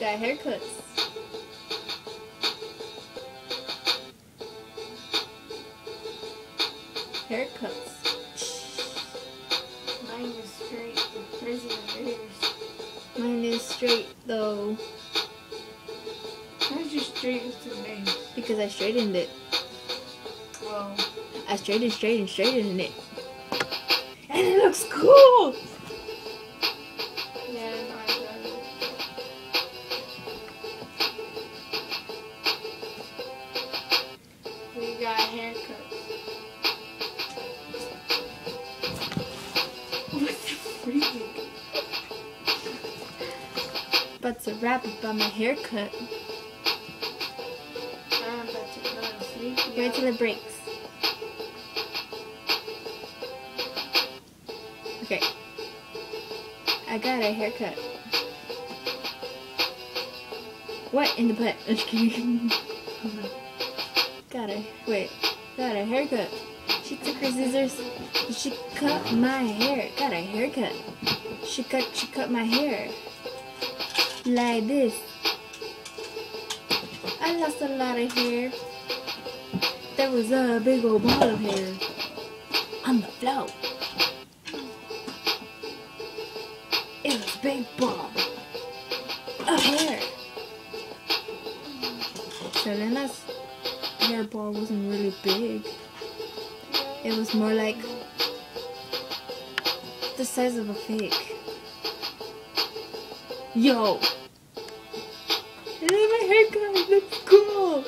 got haircuts. Haircuts. Mine is straight. Hers is yours. Mine is straight though. How's your straight with two names? Because I straightened it. Well, I straightened it. And it looks cool! yeah, mine does. We got haircuts. What the freak? About to rap about my haircut. I'm about to go to sleep. Wait till it breaks. Okay. I got a haircut. What in the butt? I'm just kidding. Got a haircut. She took her scissors. She cut my hair. Got a haircut. She cut my hair. Like this. I lost a lot of hair. There was a big old ball of hair on the floor. It was a big ball of hair. Selena's hair ball wasn't really big. It was more like the size of a fake. Yo! Look at my haircut, it looks cool!